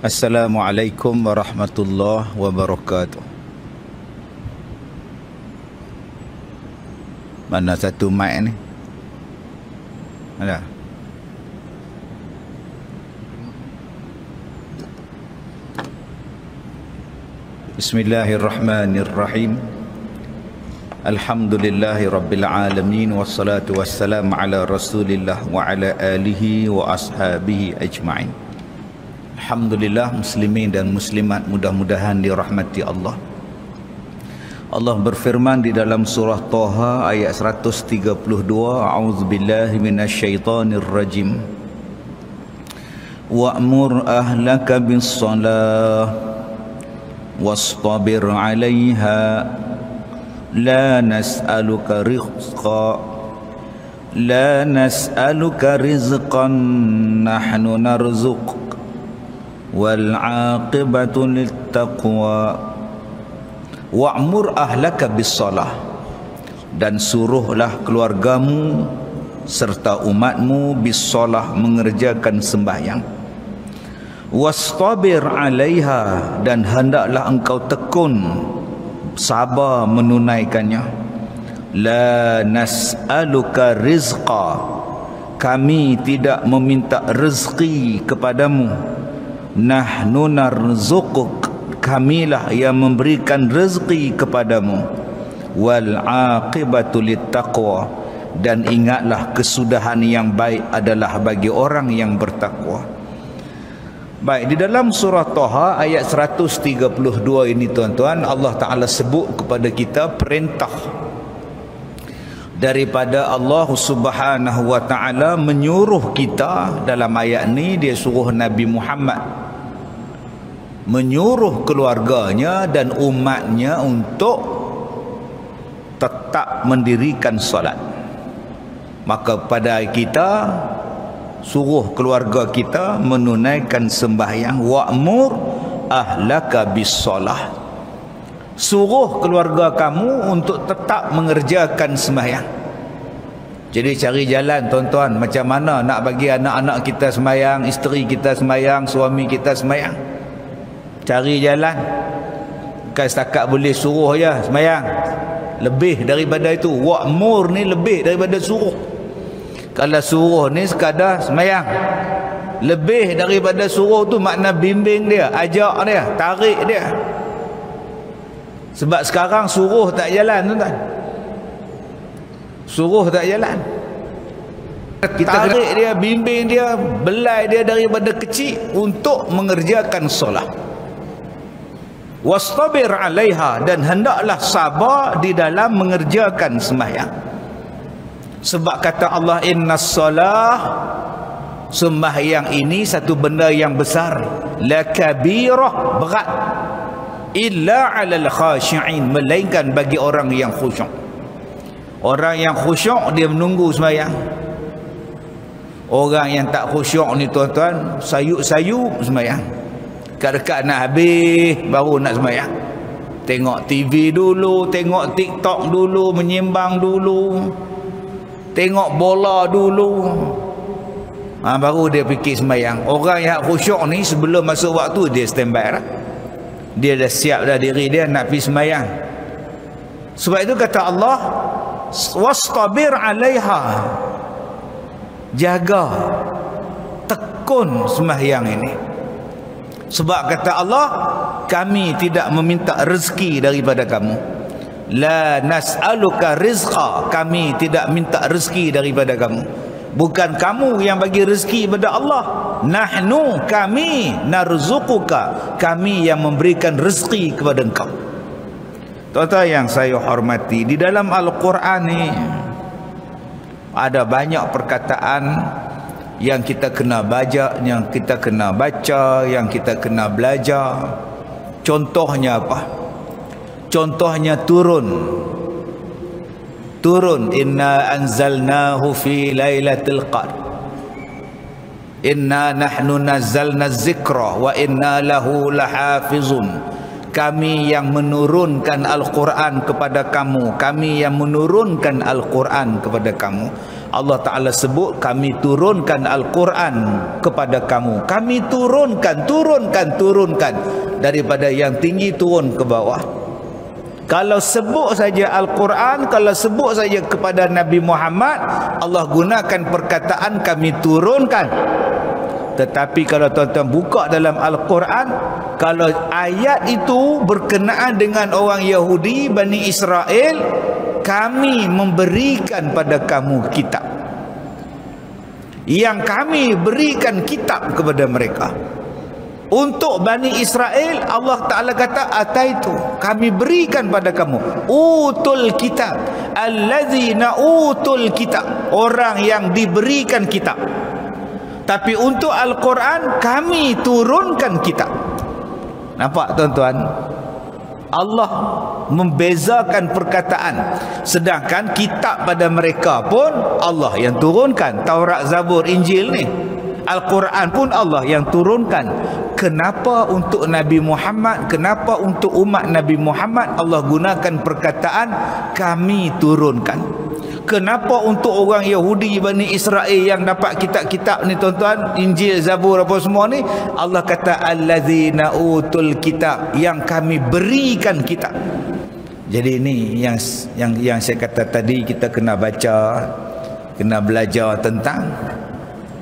Assalamualaikum warahmatullahi wabarakatuh. Mana satu mic ni? Ada? Bismillahirrahmanirrahim. Alhamdulillahi rabbil alamin. Wassalatu wassalamu ala rasulillah wa ala alihi wa ashabihi ajma'in. Alhamdulillah, muslimin dan muslimat mudah-mudahan dirahmati Allah. Allah berfirman di dalam surah Taha ayat 132, a'udzubillahi minasyaitonir rajim. Wa'mur ahlaka bis-shalah wastabir 'alaiha la nas'aluka rizqan nahnu narzuq wal 'aqibatu littaqwa. Wa'mur ahlaka bis-shalah, dan suruhlah keluargamu serta umatmu bis-shalah, mengerjakan sembahyang. Wastabir 'alaiha, dan hendaklah engkau tekun sabar menunaikannya. La nas'aluka rizqa, kami tidak meminta rezeki kepadamu. Nahnu narzuquk, kamilah yang memberikan rezeki kepadamu. Wal 'aqibatu littaqwa, dan ingatlah kesudahan yang baik adalah bagi orang yang bertakwa. Baik, di dalam surah Taha ayat 132 ini tuan-tuan, Allah Ta'ala sebut kepada kita perintah daripada Allah Subhanahu wa Ta'ala menyuruh kita. Dalam ayat ni dia suruh Nabi Muhammad menyuruh keluarganya dan umatnya untuk tetap mendirikan solat. Maka pada kita suruh keluarga kita menunaikan sembahyang. Wa'mur ahlaka bis-shalah, suruh keluarga kamu untuk tetap mengerjakan sembahyang. Jadi cari jalan tuan-tuan, macam mana nak bagi anak-anak kita sembahyang, isteri kita sembahyang, suami kita sembahyang. Cari jalan. Bukan setakat boleh suruh je sembahyang, lebih daripada itu. Wa'mur ni lebih daripada suruh. Kalau suruh ni sekadar sembahyang, lebih daripada suruh tu makna bimbing dia, ajak dia, tarik dia. Sebab sekarang suruh tak jalan tuan-tuan, suruh tak jalan. Kita tarik dia, bimbing dia, belai dia daripada kecil untuk mengerjakan solat. Wastabir 'alaiha, dan hendaklah sabar di dalam mengerjakan sembahyang. Sebab kata Allah, innas salah, sembahyang ini satu benda yang besar, la kabirah, berat, illa 'alal khashi'in, melainkan bagi orang yang khusyuk. Orang yang khusyuk dia menunggu sembahyang. Orang yang tak khusyuk ni tuan-tuan, sayup-sayup sembahyang. Dekat-dekat nak habis baru nak sembahyang. Tengok TV dulu, tengok TikTok dulu, menyimbang dulu, tengok bola dulu, baru dia fikir sembahyang. Orang yang khusyuk ni sebelum masuk waktu dia standby dah. Dia dah siap dah diri dia nak pergi sembahyang. Sebab itu kata Allah, wastabir 'alaiha, jaga, tekun sembahyang ini. Sebab kata Allah, kami tidak meminta rezeki daripada kamu. La nas'aluka rizqa, kami tidak minta rezeki daripada kamu. Bukan kamu yang bagi rezeki pada Allah. Nahnu, kami, narzuquka, kami yang memberikan rezeki kepada engkau. Tuan-tuan yang saya hormati, di dalam Al-Quran ni ada banyak perkataan yang kita kena baca, yang kita kena baca, yang kita kena belajar. Contohnya apa? Contohnya turun. Inna anzalnahu fi lailatul qadr. Inna nahnu nazzalna dzikra wa inna lahu lahafizun. Kami yang menurunkan Al-Quran kepada kamu, kami yang menurunkan Al-Quran kepada kamu. Allah Ta'ala sebut kami turunkan Al-Quran kepada kamu. Kami turunkan daripada yang tinggi turun ke bawah. Kalau sebut saja Al-Quran, kalau sebut saja kepada Nabi Muhammad, Allah gunakan perkataan kami turunkan. Tetapi kalau tuan-tuan buka dalam Al-Quran, kalau ayat itu berkenaan dengan orang Yahudi, Bani Israel, kami memberikan pada kamu kitab. Yang kami berikan kitab kepada mereka. Untuk Bani Israel, Allah Ta'ala kata, ataitu, kami berikan pada kamu. Utul kitab. Allazina utul kitab. Orang yang diberikan kitab. Tapi untuk Al-Quran, kami turunkan kitab. Nampak tuan-tuan? Allah membezakan perkataan. Sedangkan kitab pada mereka pun Allah yang turunkan. Taurat, Zabur, Injil ni. Al-Quran pun Allah yang turunkan. Kenapa untuk Nabi Muhammad, kenapa untuk umat Nabi Muhammad Allah gunakan perkataan kami turunkan? Kenapa untuk orang Yahudi, Bani Israel yang dapat kitab-kitab ni tuan-tuan, Injil, Zabur apa semua ni, Allah kata allazina utul kitab, yang kami berikan kitab. Jadi ini yang saya kata tadi, kita kena baca, kena belajar tentang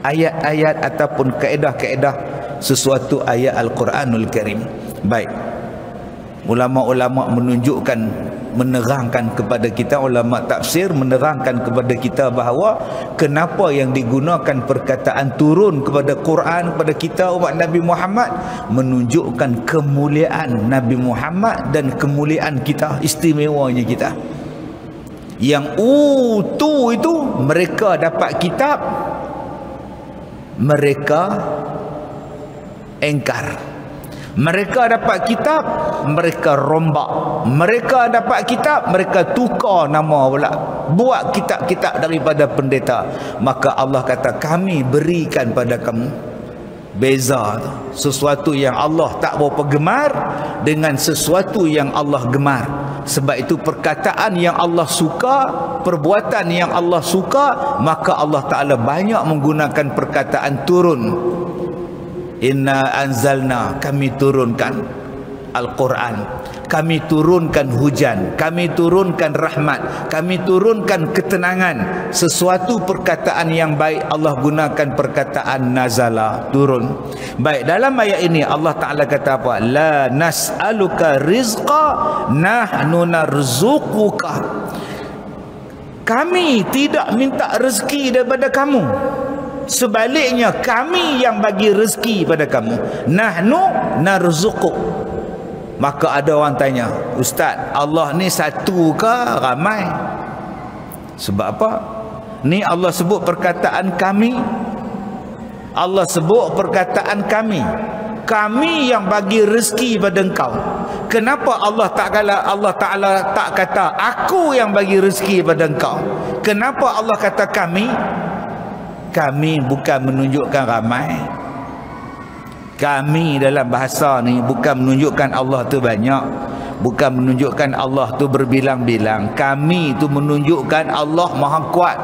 ayat-ayat ataupun kaedah-kaedah sesuatu ayat Al-Quranul Karim. Baik, ulama-ulama menunjukkan, menerangkan kepada kita, ulama tafsir menerangkan kepada kita bahawa kenapa yang digunakan perkataan turun kepada Quran kepada kita umat Nabi Muhammad, menunjukkan kemuliaan Nabi Muhammad dan kemuliaan kita, istimewanya kita. Yang utu itu mereka dapat kitab, mereka engkar. Mereka dapat kitab, mereka rombak. Mereka dapat kitab, mereka tukar nama pula, buat kitab-kitab daripada pendeta. Maka Allah kata kami berikan pada kamu. Beza tu, sesuatu yang Allah tak berapa gemar dengan sesuatu yang Allah gemar. Sebab itu perkataan yang Allah suka, perbuatan yang Allah suka, maka Allah Ta'ala banyak menggunakan perkataan turun. Inna anzalna, kami turunkan Al-Quran, kami turunkan hujan, kami turunkan rahmat, kami turunkan ketenangan. Sesuatu perkataan yang baik Allah gunakan perkataan nazala, turun. Baik, dalam ayat ini Allah Ta'ala kata apa? La nas'aluka rizqa, nahnu narzuquka. Kami tidak minta rezeki daripada kamu, sebaliknya kami yang bagi rezeki pada kamu. Nahnu narzuquk. Maka ada orang tanya, Ustaz, Allah ni satu ke ramai? Sebab apa? Ni Allah sebut perkataan kami. Allah sebut perkataan kami. Kami yang bagi rezeki pada engkau. Kenapa Allah Ta'ala tak kata aku yang bagi rezeki pada engkau? Kenapa Allah kata kami? Kami bukan menunjukkan ramai. Kami dalam bahasa ni bukan menunjukkan Allah tu banyak, bukan menunjukkan Allah tu berbilang-bilang. Kami tu menunjukkan Allah Maha Kuat,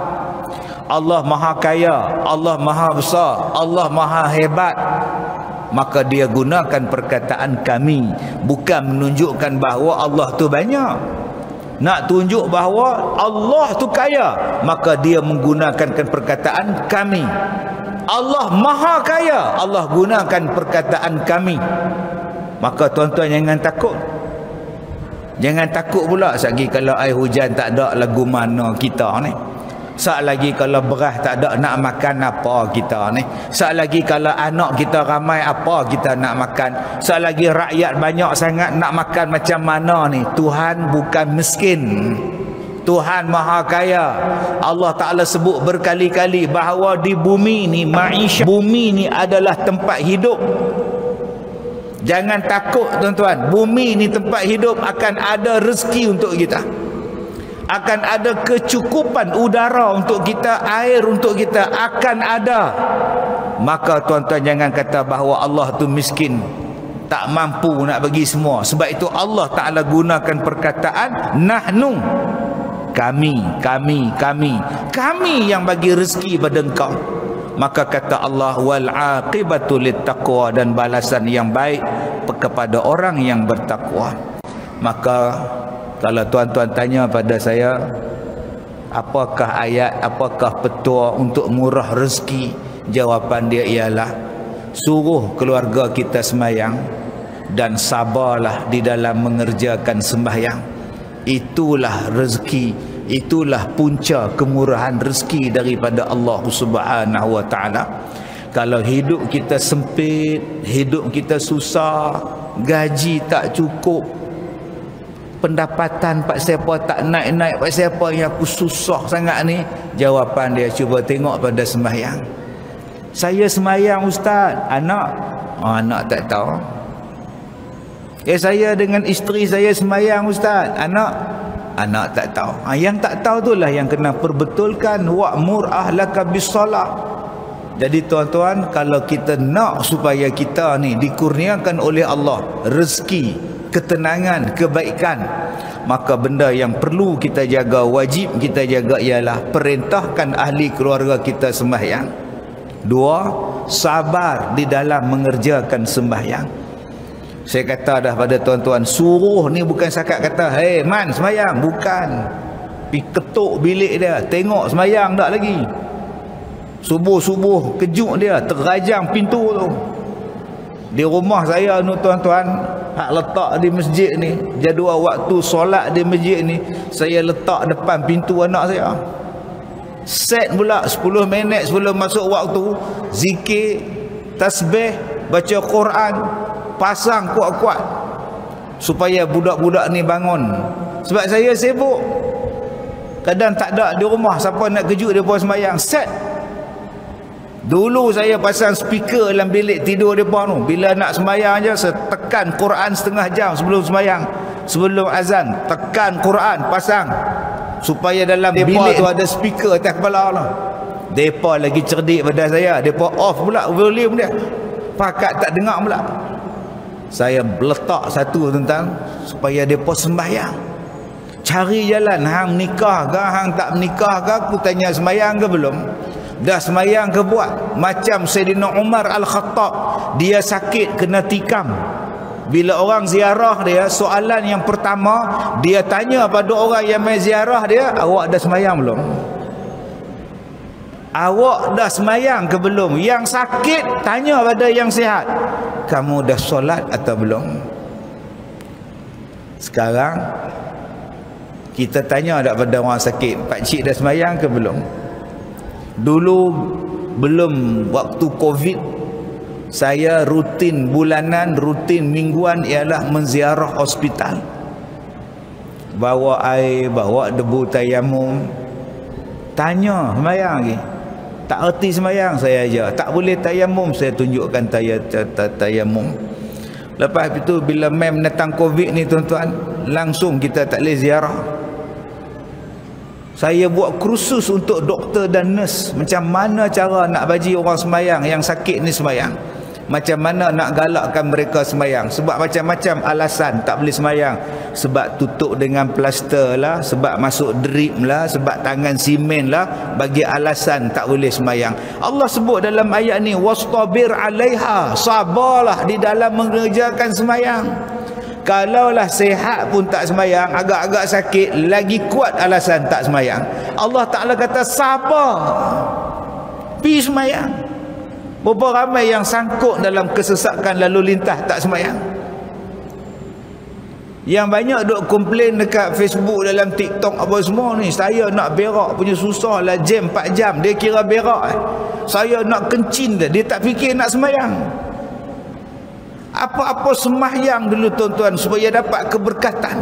Allah Maha Kaya, Allah Maha Besar, Allah Maha Hebat. Maka dia gunakan perkataan kami, bukan menunjukkan bahawa Allah tu banyak. Nak tunjuk bahawa Allah tu kaya, maka dia menggunakan perkataan kami. Allah Maha Kaya, Allah gunakan perkataan kami. Maka tuan-tuan jangan takut. Jangan takut pula lagi kalau air hujan tak ada, lagu mana kita ni. Sat lagi kalau beras tak ada, nak makan apa kita ni. Sat lagi kalau anak kita ramai, apa kita nak makan. Sat lagi rakyat banyak sangat, nak makan macam mana ni. Tuhan bukan miskin, Tuhan Maha Kaya. Allah Ta'ala sebut berkali-kali bahawa di bumi ni, ma'isyah bumi ni adalah tempat hidup. Jangan takut tuan-tuan, bumi ni tempat hidup, akan ada rezeki untuk kita, akan ada kecukupan udara untuk kita, air untuk kita akan ada. Maka tuan-tuan jangan kata bahawa Allah tu miskin, tak mampu nak bagi semua. Sebab itu Allah Ta'ala gunakan perkataan nahnu, kami yang bagi rezeki pada engkau. Maka kata Allah, wal aqibatu littaqwa, dan balasan yang baik kepada orang yang bertakwa. Maka kalau tuan-tuan tanya pada saya, apakah ayat, apakah petua untuk murah rezeki? Jawapan dia ialah, suruh keluarga kita sembahyang dan sabarlah di dalam mengerjakan sembahyang. Itulah rezeki, itulah punca kemurahan rezeki daripada Allah Subhanahu wa taala. Kalau hidup kita sempit, hidup kita susah, gaji tak cukup, pendapatan pak siapa tak naik-naik, pak siapa yang aku susah sangat ni, jawapan dia, cuba tengok pada sembahyang. Saya sembahyang ustaz, anak tak tahu. Saya dengan isteri saya sembahyang ustaz, anak tak tahu. Yang tak tahu itulah yang kena perbetulkan. Wa'mur ahlaka bis-salah. Jadi tuan-tuan, kalau kita nak supaya kita ni dikurniakan oleh Allah rezeki, ketenangan, kebaikan, maka benda yang perlu kita jaga, wajib kita jaga ialah perintahkan ahli keluarga kita sembahyang. 2, sabar di dalam mengerjakan sembahyang. Saya kata dah pada tuan-tuan, suruh ni bukan sakat kata, hey man sembahyang, bukan. Pergi ketuk bilik dia, tengok sembahyang tak lagi. Subuh-subuh kejut dia, terajang pintu tu. Di rumah saya ni tuan-tuan, hak letak di masjid ni, jadual waktu solat di masjid ni, saya letak depan pintu anak saya. Set pula 10 minit sebelum masuk waktu, zikir, tasbih, baca Quran, pasang kuat-kuat supaya budak-budak ni bangun. Sebab saya sibuk, kadang tak ada di rumah, siapa nak kejut dia pun sembahyang. Set dulu saya pasang speaker dalam bilik tidur depa tu, bila nak sembahyang je saya tekan Quran setengah jam sebelum sembahyang, sebelum azan tekan Quran, pasang supaya dalam bilik tu ada speaker atas kepala lah. Depa lagi cerdik pada saya, depa off pula volume dia, pakat tak dengar pula. Saya letak satu tentang supaya depa sembahyang. Cari jalan, hang nikah ke, hang tak menikah ke, aku tanya sembahyang ke belum, dah sembahyang ke buat. Macam Sayyidina Umar Al-Khattab, dia sakit kena tikam. Bila orang ziarah dia, soalan yang pertama dia tanya pada orang yang main ziarah dia, awak dah sembahyang belum? Awak dah sembahyang ke belum? Yang sakit tanya pada yang sihat, kamu dah solat atau belum? Sekarang kita tanya tak pada orang sakit, pak cik dah sembahyang ke belum? Dulu belum waktu Covid, saya rutin bulanan, rutin mingguan ialah menziarah hospital. Bawa air, bawa debu tayamum. Tanya sembahyang lagi. Tak erti sembahyang, saya ajar. Tak boleh tayamum, saya tunjukkan tayamum. Lepas itu bila mem datang Covid ni tuan-tuan, langsung kita tak boleh ziarah. Saya buat kursus untuk doktor dan nurse, macam mana cara nak bagi orang sembahyang yang sakit ni sembahyang, macam mana nak galakkan mereka sembahyang. Sebab macam-macam alasan tak boleh sembahyang. Sebab tutup dengan plaster lah, sebab masuk drip lah, sebab tangan simen lah, bagi alasan tak boleh sembahyang. Allah sebut dalam ayat ni, wastabir alaiha, sabarlah di dalam mengerjakan sembahyang. Kalaulah sehat pun tak sembahyang, agak-agak sakit, lagi kuat alasan tak sembahyang. Allah Ta'ala kata sabar, pergi sembahyang. Berapa ramai yang sangkut dalam kesesakan lalu lintas tak sembahyang. Yang banyak duk komplain dekat Facebook, dalam TikTok apa semua ni, saya nak berak punya susah lah, jam 4 jam, dia kira berak. Saya nak kencing dia tak fikir nak sembahyang. Apa-apa sembahyang dulu tuan-tuan supaya dapat keberkatan.